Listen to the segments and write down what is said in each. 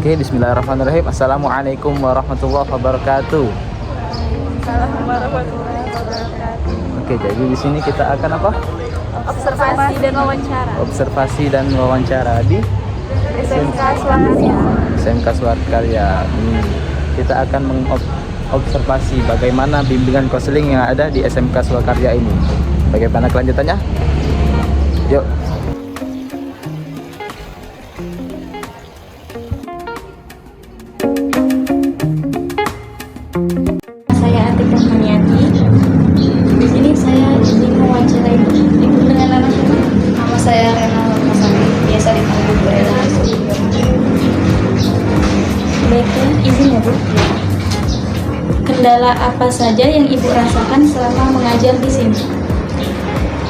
Oke, bismillahirrahmanirrahim. Assalamualaikum warahmatullahi wabarakatuh. Assalamualaikum warahmatullahi wabarakatuh. Oke, jadi di sini kita akan apa? Observasi dan wawancara. Observasi dan wawancara di SMK Swakarya. SMK Swakarya. Kita akan mengobservasi bagaimana bimbingan konseling yang ada di SMK Swakarya ini. Bagaimana kelanjutannya? Yuk. Saya Atika Maniati. Di sini saya ingin mewawancarai Ibu dengan nama siapa? Nama saya Rena Lormasari, biasa dipanggil Bu Rena. Baiklah, izin ya Bu. Kendala apa saja yang Ibu rasakan selama mengajar di sini?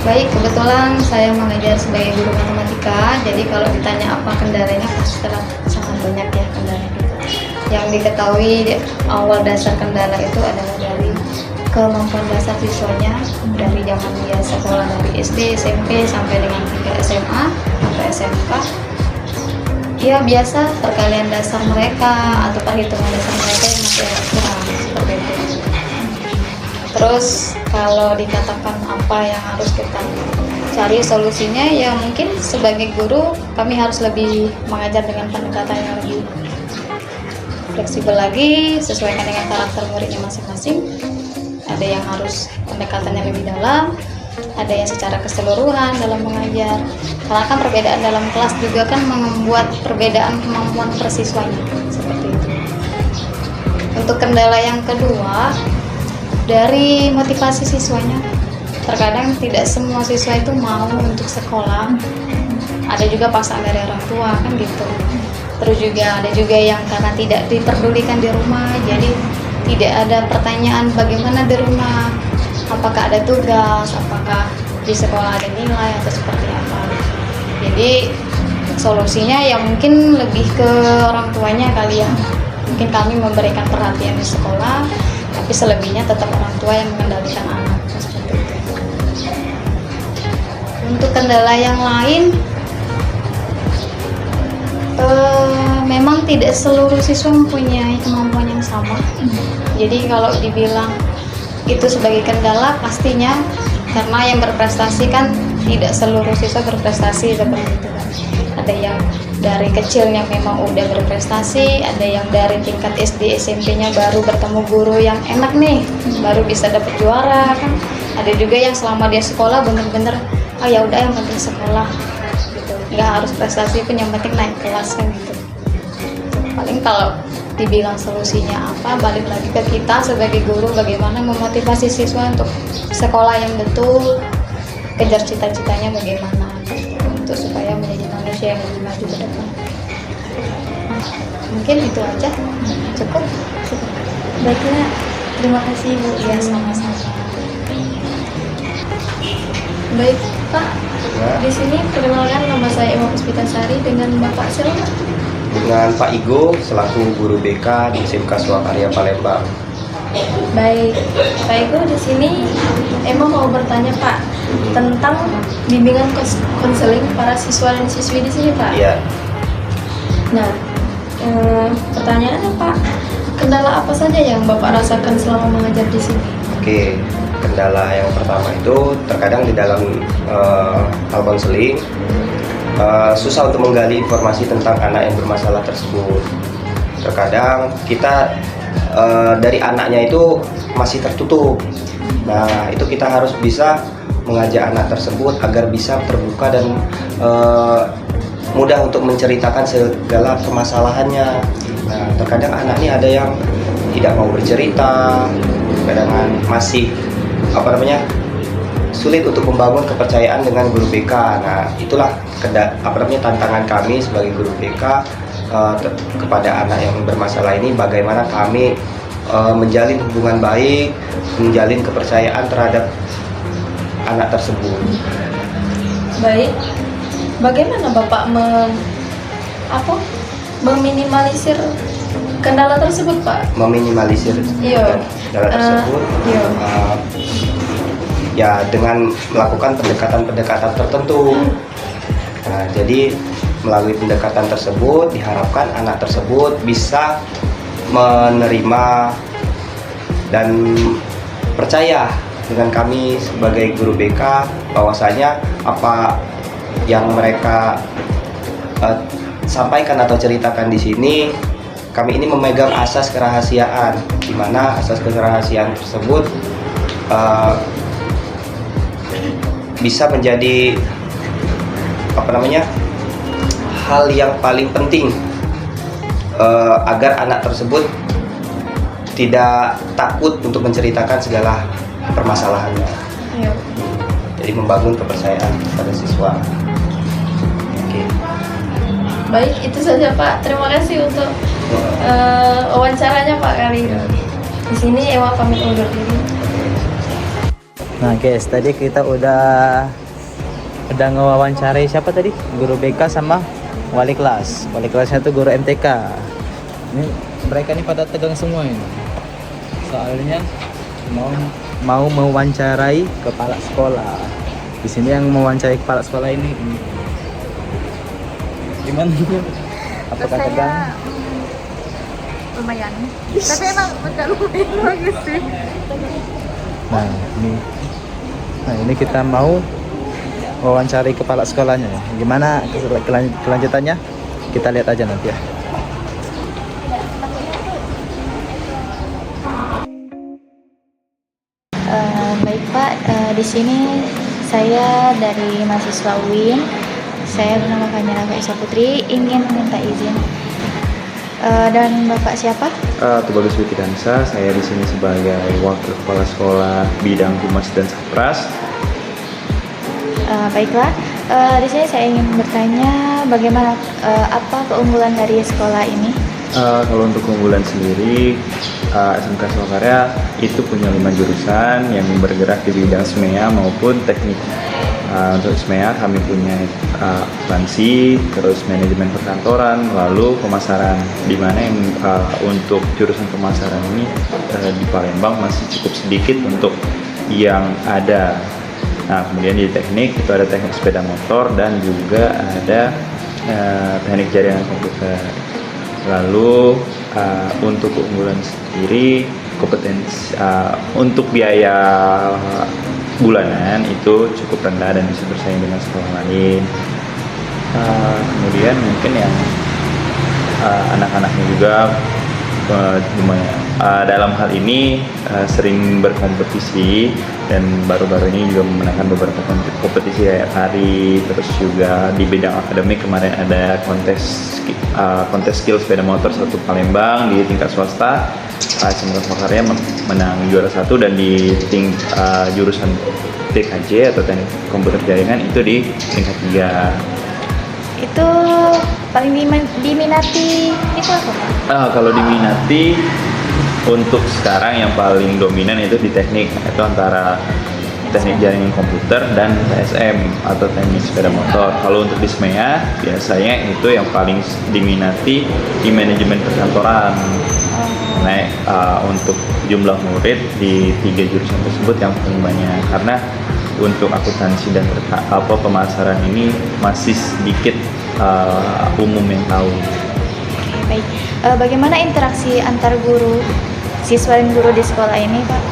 Baik, kebetulan saya mengajar sebagai guru matematika, jadi kalau ditanya apa kendalanya pasti sangat banyak ya kendalanya. Yang diketahui awal dasar kendala itu adalah dari kemampuan dasar siswanya, dari zaman dia sekolah dari SD, SMP sampai dengan tingkat SMA atau SMK. Ya biasa perkalian dasar mereka atau perhitungan dasar mereka yang masih agak kurang seperti itu. Terus kalau dikatakan apa yang harus kita cari solusinya, ya mungkin sebagai guru kami harus lebih mengajar dengan pendekatan yang lebih fleksibel lagi, sesuaikan dengan karakter muridnya masing-masing. Ada yang harus pendekatannya lebih dalam, ada yang secara keseluruhan dalam mengajar. Karena kan perbedaan dalam kelas juga kan membuat perbedaan kemampuan persiswanya seperti itu. Untuk kendala yang kedua, dari motivasi siswanya, terkadang tidak semua siswa itu mau untuk sekolah. Ada juga paksaan dari orang tua kan gitu. Terus juga ada juga yang karena tidak diperdulikan di rumah, jadi tidak ada pertanyaan bagaimana di rumah, apakah ada tugas, apakah di sekolah ada nilai atau seperti apa. Jadi solusinya ya mungkin lebih ke orang tuanya kali ya. Mungkin kami memberikan perhatian di sekolah, tapi selebihnya tetap orang tua yang mengendalikan anak seperti itu. Untuk kendala yang lain, memang tidak seluruh siswa mempunyai kemampuan yang sama. Jadi kalau dibilang itu sebagai kendala, pastinya karena yang berprestasi kan tidak seluruh siswa berprestasi seperti itu kan. Ada yang dari kecilnya memang udah berprestasi, ada yang dari tingkat SD SMP-nya baru bertemu guru yang enak nih, baru bisa dapat juara kan. Ada juga yang selama dia sekolah bener-bener oh ya udah yang penting sekolah gitu, nggak harus prestasi pun yang penting naik kelas kan gitu. Paling kalau dibilang solusinya apa, balik lagi ke kita sebagai guru, bagaimana memotivasi siswa untuk sekolah yang betul, kejar cita-citanya bagaimana untuk supaya menjadi manusia yang lebih maju ke depan. Mungkin itu aja, cukup. Baiklah, terima kasih Bu. Ya sama-sama. Baik Pak, Ya, di sini perkenalkan nama saya Emma Puspitasari dengan Bapak siapa? dengan Pak Igo selaku guru BK di SMK Swakarya Palembang. Baik, Pak Eko, di sini Emma mau bertanya Pak tentang bimbingan konseling para siswa dan siswi di sini Pak. Iya, Nah, pertanyaannya Pak, kendala apa saja yang Bapak rasakan selama mengajar di sini? oke. Kendala yang pertama itu terkadang di dalam hal konseling susah untuk menggali informasi tentang anak yang bermasalah tersebut. Terkadang kita dari anaknya itu masih tertutup. Nah, itu kita harus bisa mengajak anak tersebut agar bisa terbuka dan mudah untuk menceritakan segala permasalahannya. Nah, terkadang anak ini ada yang tidak mau bercerita, kadang masih sulit untuk membangun kepercayaan dengan guru BK. Nah, itulah tantangan kami sebagai guru BK kepada anak yang bermasalah ini, bagaimana kami menjalin hubungan baik, menjalin kepercayaan terhadap anak tersebut. Baik, bagaimana Bapak meminimalisir kendala tersebut Pak? Meminimalisir Iya. kendala tersebut Iya. Ya dengan melakukan pendekatan-pendekatan tertentu. Nah, jadi melalui pendekatan tersebut diharapkan anak tersebut bisa menerima dan percaya dengan kami sebagai guru BK bahwasanya apa yang mereka sampaikan atau ceritakan di sini, kami ini memegang asas kerahasiaan, di mana asas kerahasiaan tersebut bisa menjadi hal yang paling penting agar anak tersebut tidak takut untuk menceritakan segala permasalahannya. Iya. Jadi membangun kepercayaan pada siswa. Oke. Baik, itu saja Pak. Terima kasih untuk wawancaranya Pak kali ini. Di sini Ewa pamit undur diri. Nah guys, tadi kita udah ngewawancarai siapa tadi? Guru BK sama wali kelas. Wali kelasnya tuh guru MTK. Ini mereka nih pada tegang semua ini. Soalnya mau mewawancarai kepala sekolah. Di sini yang mewawancarai kepala sekolah ini gimana? Apakah tegang? Lumayan. Tapi emang enggak lumayan bagus sih. Nah ini kita mau wawancari kepala sekolahnya. Gimana kelanjutannya? Kita lihat aja nanti ya. Baik Pak, di sini saya dari mahasiswa UIN. Saya bernama Kamila Kaisa Putri, ingin meminta izin. Dan Bapak siapa? Tubagus Wikidansa, saya di sini sebagai wakil kepala sekolah bidang humas dan sapras. Baiklah, di sini saya ingin bertanya bagaimana apa keunggulan dari sekolah ini? Kalau untuk keunggulan sendiri, SMK Swakarya itu punya 5 jurusan yang bergerak di bidang SMEA maupun teknik. Untuk SMEA kami punya akuntansi, terus manajemen perkantoran, lalu pemasaran. Di mana yang untuk jurusan pemasaran ini di Palembang masih cukup sedikit untuk yang ada. Nah, kemudian di teknik itu ada teknik sepeda motor dan juga ada teknik jaringan komputer. Lalu untuk keunggulan sendiri, kompetensi untuk biaya bulanan itu cukup rendah dan bisa bersaing dengan sekolah lain. Kemudian mungkin yang anak-anaknya juga dalam hal ini sering berkompetisi dan baru-baru ini juga memenangkan beberapa kompetisi kayak tari, terus juga di bidang akademik kemarin ada kontes skill sepeda motor satu Palembang di tingkat swasta. SMK Swakarya menang juara 1 dan di jurusan TKJ atau teknik komputer jaringan itu di tingkat 3. Itu paling diminati itu apa Pak? Kalau diminati untuk sekarang yang paling dominan itu di teknik, itu antara teknik jaringan komputer dan TSM atau teknik sepeda motor. Kalau untuk di SMEA biasanya itu yang paling diminati di manajemen perkantoran. Nah, untuk jumlah murid di 3 jurusan tersebut yang paling banyak, karena untuk akuntansi dan pemasaran ini masih sedikit umum yang tahu. Baik, bagaimana interaksi antar guru, siswa dan guru di sekolah ini Pak?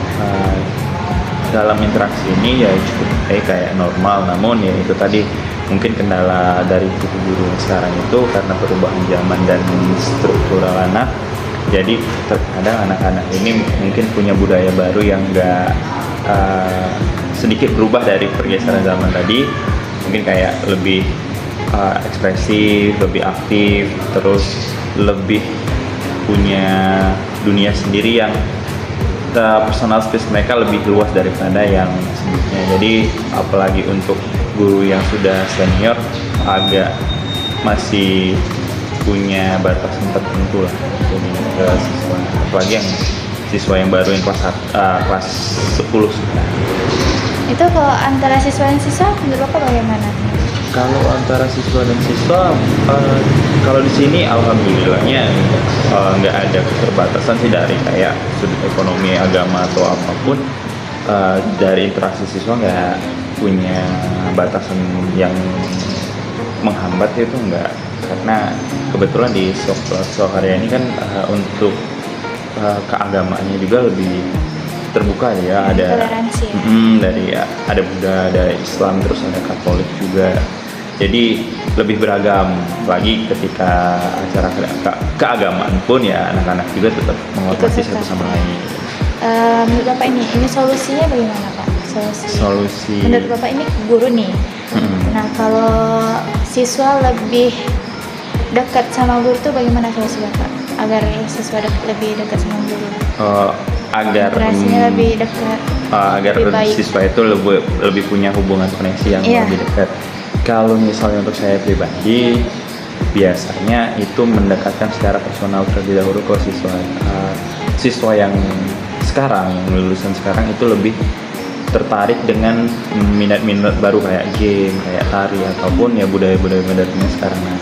Dalam interaksi ini ya cukup kayak normal, namun ya itu tadi mungkin kendala dari guru sekarang itu karena perubahan zaman dan struktural anak. Jadi terkadang anak-anak ini mungkin punya budaya baru yang enggak sedikit berubah dari pergeseran zaman tadi. Mungkin kayak lebih ekspresif, lebih aktif, terus lebih punya dunia sendiri yang personal space mereka lebih luas daripada yang sebelumnya. Jadi apalagi untuk guru yang sudah senior agak masih punya batasan tertentu lah jadi ke siswa, apalagi yang siswa yang baru yang kelas 10 sudah. Itu kalau antara siswa dan siswa menurut Bapak bagaimana? Kalau antara siswa dan siswa, kalau di sini alhamdulillahnya nggak ada keterbatasan sih dari kayak sudut ekonomi, agama atau apapun. Dari interaksi siswa nggak punya batasan yang menghambat itu enggak, karena kebetulan di Soekarya ini kan untuk keagamaannya juga lebih terbuka ya, ada Toleransi. dari ada Buddha, ada Islam, terus ada Katolik juga, jadi lebih beragam. Lagi ketika acara keagamaan pun ya anak-anak juga tetap menghormati satu sama lain. Menurut Bapak ini solusinya bagaimana Pak? Solusi Menurut Bapak ini guru nih. Nah kalau siswa lebih dekat sama guru tuh bagaimana solusi Bapak? Agar siswa lebih dekat sama guru. Agar Interaksinya lebih dekat. Agar lebih baik. siswa itu lebih punya hubungan koneksi yang Iya. lebih dekat. Kalau misalnya untuk saya pribadi, biasanya itu mendekatkan secara personal terlebih dahulu ke siswa. Siswa yang sekarang, yang lulusan sekarang itu lebih tertarik dengan minat-minat baru kayak game, kayak tari, ataupun ya budaya-budaya modernnya sekarang. Nah,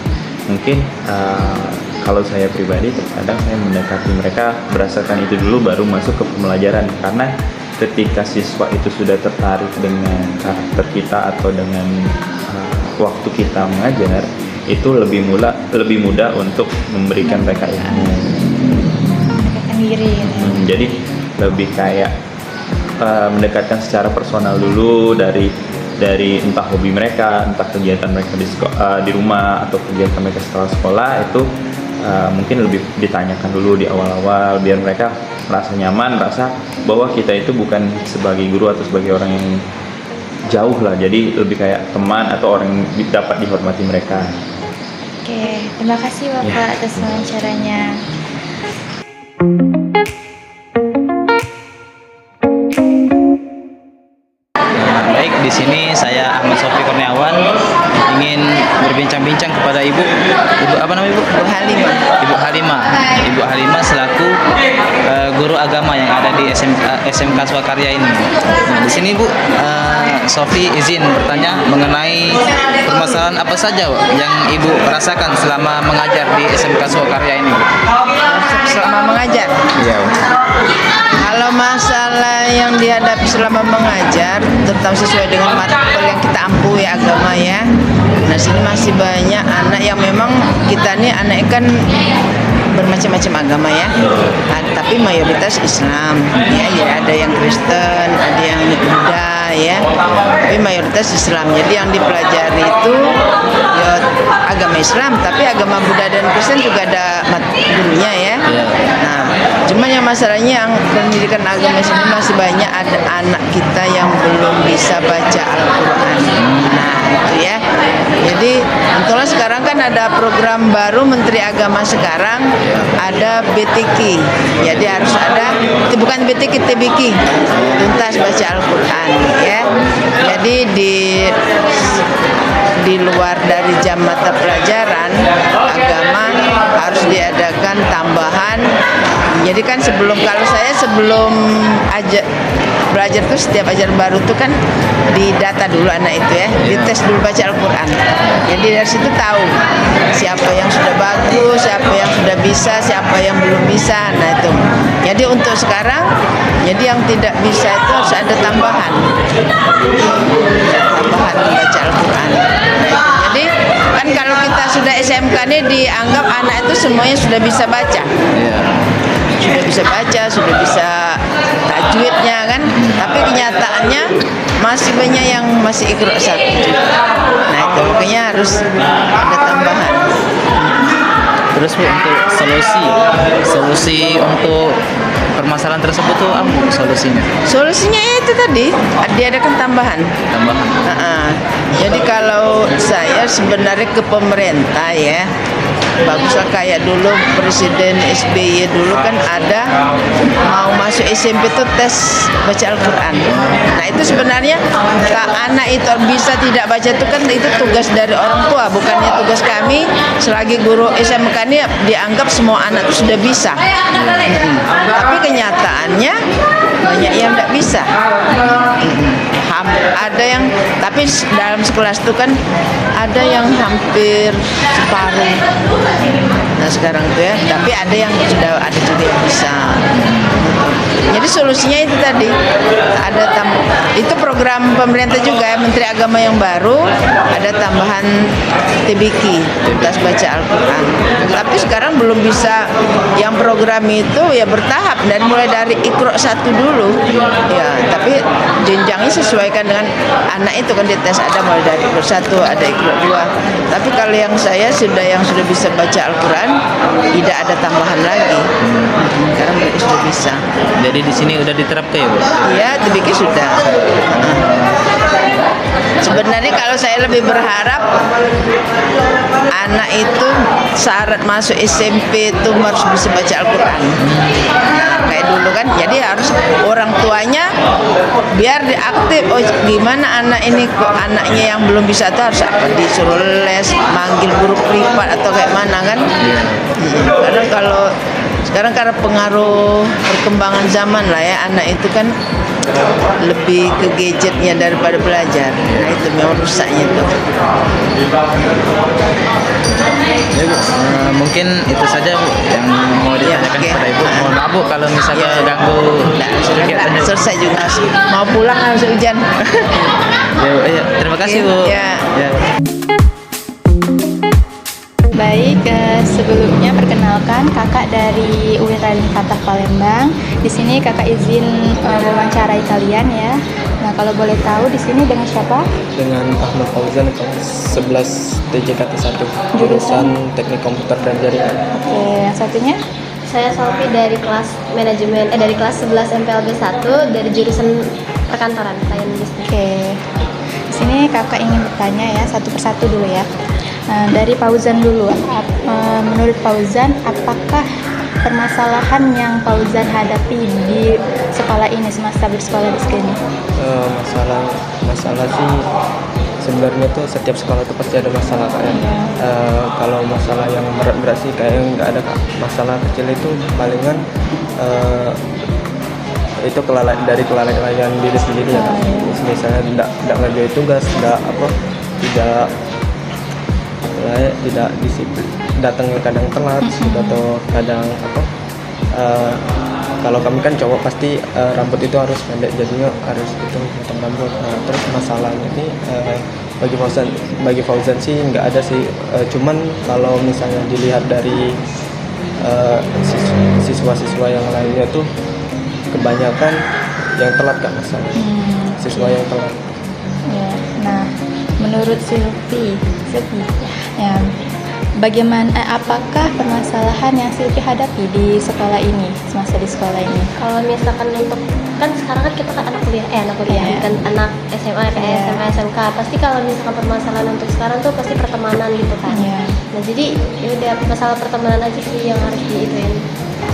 mungkin kalau saya pribadi terkadang saya mendekati mereka berdasarkan itu dulu, baru masuk ke pembelajaran, karena ketika siswa itu sudah tertarik dengan karakter kita atau dengan waktu kita mengajar, itu lebih mudah untuk memberikan mereka ilmu. Mendekatkan diri. Jadi lebih kayak mendekatkan secara personal dulu dari entah hobi mereka, entah kegiatan mereka di rumah atau kegiatan mereka setelah sekolah, itu mungkin lebih ditanyakan dulu di awal-awal biar mereka merasa nyaman, merasa bahwa kita itu bukan sebagai guru atau sebagai orang yang jauh lah, jadi lebih kayak teman atau orang yang dapat dihormati mereka. Oke, terima kasih Bapak atas wawancaranya. Baik, di sini saya Ahmad Sofi Kurniawan ingin berbincang-bincang kepada Ibu apa namanya Ibu? Ibu Halimah selaku guru agama yang ada di SMK Swakarya ini. Nah, di sini Bu, Sofi izin bertanya mengenai permasalahan apa saja Bu, yang Ibu rasakan selama mengajar di SMK Swakarya ini Bu? Selama mengajar. Iya Bu. Kalau masalah yang dihadapi selama mengajar, terutama sesuai dengan matkul yang kita ampuh ya, agama ya. Nah, sini masih banyak anak yang memang kita nih anak kan bermacam-macam agama ya. Tapi mayoritas Islam. Ya, ada yang Kristen, ada yang Buddha ya. Tapi mayoritas Islam. Jadi yang dipelajari itu ya agama Islam, tapi agama Buddha dan Kristen juga ada gurunya ya. Nah, cuman yang masalahnya yang pendidikan agama sini masih banyak ada anak kita yang belum bisa baca Al-Quran. Nah, itu ya. Jadi, kebetulan sekarang kan ada program baru Menteri Agama sekarang, ada BTQ. Jadi harus ada, bukan BTQ, TBQ, tuntas baca Al-Quran ya. Jadi di luar dari jam mata pelajaran agama harus diadakan tambahan. Jadi kan kalau saya sebelum belajar tuh setiap ajaran baru tuh kan didata dulu anak itu ya, dites dulu baca Al-Quran. Jadi dari situ tahu siapa yang sudah bagus, siapa yang sudah bisa, siapa yang belum bisa. Nah itu. Jadi untuk sekarang, jadi yang tidak bisa itu harus ada tambahan membaca Al-Quran. Jadi kan kalau kita sudah SMK ini dianggap anak itu semuanya sudah bisa baca. Sudah bisa baca, sudah bisa tajwidnya kan. Tapi kenyataannya masih banyak yang masih Iqra 1 juga. Nah itu makanya harus ada tambahan. Terus Bu, untuk solusi untuk permasalahan tersebut tuh apa Bu, solusinya? Solusinya itu tadi diadakan tambahan. Jadi kalau saya sebenarnya ke pemerintah ya, baguslah kayak dulu Presiden SBY dulu kan ada mau masuk SMP itu tes baca Al-Quran. Nah itu sebenarnya anak itu bisa tidak baca itu kan itu tugas dari orang tua, bukannya tugas kami selagi guru SMK ini dianggap semua anak itu sudah bisa. Tapi kenyataannya banyak yang tidak bisa. Ada yang, tapi dalam sekelas itu kan ada yang hampir separuh. Nah sekarang itu ya, tapi ada yang sudah ada juga yang bisa. Jadi solusinya itu tadi ada itu program pemerintah juga ya, Menteri Agama yang baru ada tambahan TBQ, tuntas baca Al-Quran. Tapi sekarang belum bisa yang program itu ya bertahap dan mulai dari Iqra 1 dulu ya, tapi jenjangnya sesuaikan dengan anak itu kan, di tes ada mulai dari Iqra 1 ada Iqra 2. Tapi kalau yang saya yang sudah bisa baca Al-Quran tidak ada tambahan lagi. Sekarang mereka sudah bisa. Jadi di sini udah diterapkan ya, Bu? Iya, TBQ sudah. Sebenarnya kalau saya lebih berharap anak itu syarat masuk SMP itu harus bisa baca Al-Quran. Kayak dulu kan, jadi harus orang tuanya biar diaktif. Oh gimana anak ini kok anaknya yang belum bisa tuh harus apa, disuruh les, manggil guru privat atau kayak mana kan? Karena kalau sekarang karena pengaruh perkembangan zaman lah ya, anak itu kan lebih ke gadgetnya daripada belajar. Nah itu memang rusaknya tuh. Ya, Bu. Mungkin itu saja, Bu, yang mau ditanyakan oke. kepada Ibu. Mohon maaf, Bu, kalau misalnya ganggu kegiatannya. Selesai juga, mau pulang langsung hujan. Ya, Bu, iya. Terima kasih, Bu. Ya. Ya. Baik, sebelumnya perkenalkan kakak dari UIN Raden Fatah Palembang. Di sini kakak izin wawancarai kalian ya. Nah, kalau boleh tahu di sini dengan siapa? Dengan Ahmad Fauzan kelas 11 TJKT 1 jurusan Teknik Komputer dan Jaringan. Oke, yang satunya? Saya Sofi dari kelas manajemen dari kelas 11 MPLB 1 dari jurusan perkantoran pelayanan bisnis. Oke. Di sini kakak ingin bertanya ya, satu persatu dulu ya. Dari Fauzan dulu. Menurut Fauzan, apakah permasalahan yang Fauzan hadapi di sekolah ini semasa bersekolah di sini? Masalah sih sebenarnya tuh setiap sekolah tuh pasti ada masalah Kak ya. Kalau masalah yang berat-berat sih kayaknya nggak ada Kak. Masalah kecil itu palingan itu kelalaian diri sendiri ya Kak. Misalnya tidak ngerjain tugas, tidak disiplin, datangnya kadang telat atau kadang kalau kami kan cowok pasti rambut itu harus pendek, jadinya harus itu potong rambut. Nah terus masalahnya ini bagi Fauzan sih nggak ada sih, cuman kalau misalnya dilihat dari siswa-siswa yang lainnya tuh kebanyakan yang telat Kak masalah. Siswa yang telat. Ya, nah, menurut Silvi, ya, bagaimana, apakah permasalahan yang Silvi hadapi di sekolah ini, semasa di sekolah ini? Kalau misalkan untuk kan sekarang kan kita kan anak kuliah Iya. kan anak SMA kayak Iya. SMA SMK, pasti kalau misalkan permasalahan untuk sekarang tuh pasti pertemanan gitu kan. Iya. Nah jadi ya udah masalah pertemanan aja sih yang harus diituin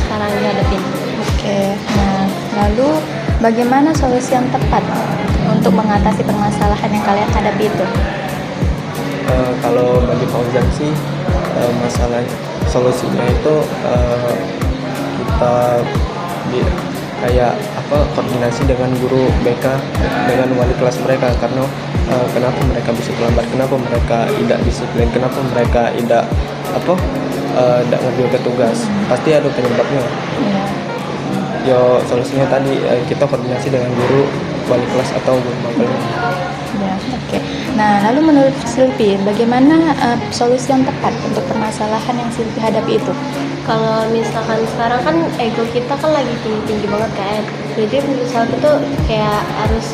sekarang dihadapin. Oke, nah, lalu bagaimana solusi yang tepat untuk mengatasi permasalahan yang kalian hadapi itu? Kalau bagi Fauzan sih solusinya itu kita kayak koordinasi dengan guru BK dengan wali kelas mereka, karena kenapa mereka bisa terlambat, kenapa mereka tidak disiplin, kenapa mereka tidak ngerjain tugas, pasti ada penyebabnya. Yo solusinya tadi kita koordinasi dengan guru wali kelas atau guru magang. Ya, oke. Nah, lalu menurut Silvi, bagaimana solusi yang tepat untuk permasalahan yang Silvi hadapi itu? Kalau misalkan sekarang kan ego kita kan lagi tinggi banget kan, jadi menurut saya itu kayak harus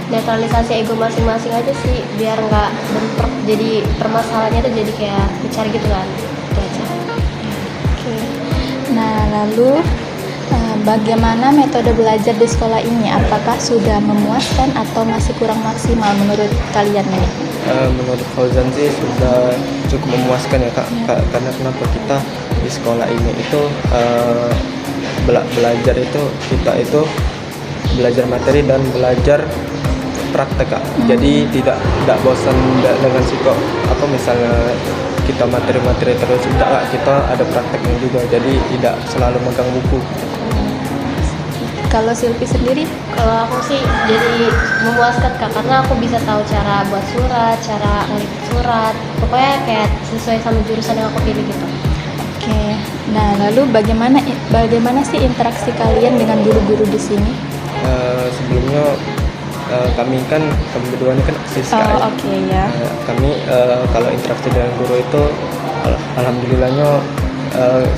netralisasi ego masing-masing aja sih, biar nggak bentrok, jadi permasalahannya tuh jadi kayak bicara gitu kan, itu aja. Oke. Nah, lalu bagaimana metode belajar di sekolah ini? Apakah sudah memuaskan atau masih kurang maksimal menurut kalian nih? Menurut Fauzan sih sudah cukup memuaskan ya Kak. Karena kenapa kita di sekolah ini itu belajar itu kita itu belajar materi dan belajar praktek Kak. Jadi tidak bosan dengan misalnya kita materi terus, tidak Kak, kita ada prakteknya juga, jadi tidak selalu megang buku. Kalau Silvi sendiri? Kalau aku sih jadi memuaskan Kak, karena aku bisa tahu cara buat surat, cara ngelik surat, pokoknya kayak sesuai sama jurusan yang aku pilih gitu. Oke. Nah, lalu bagaimana sih interaksi kalian dengan guru-guru di sini? Sebelumnya kami berdua ini kan OSIS Oh, Kak. oke ya. Kami kalau interaksi dengan guru itu alhamdulillahnya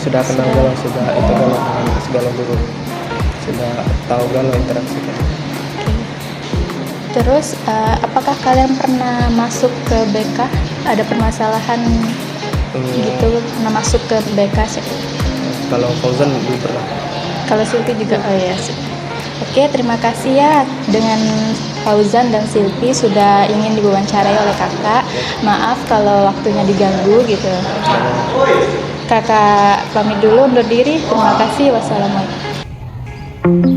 sudah kenal galau, sudah itu galau dengan segala guru, sudah tahu galau interaksi. Oke. Terus apakah kalian pernah masuk ke BK? Ada permasalahan gitu pernah masuk ke BK sih? Kalau Fauzan belum pernah. Kalau Silvi juga, oh ya. Oke, terima kasih ya dengan Fauzan dan Silvi sudah ingin diwawancarai oleh kakak. Maaf kalau waktunya diganggu gitu. Kakak pamit dulu undur diri. Terima kasih. Wassalamualaikum.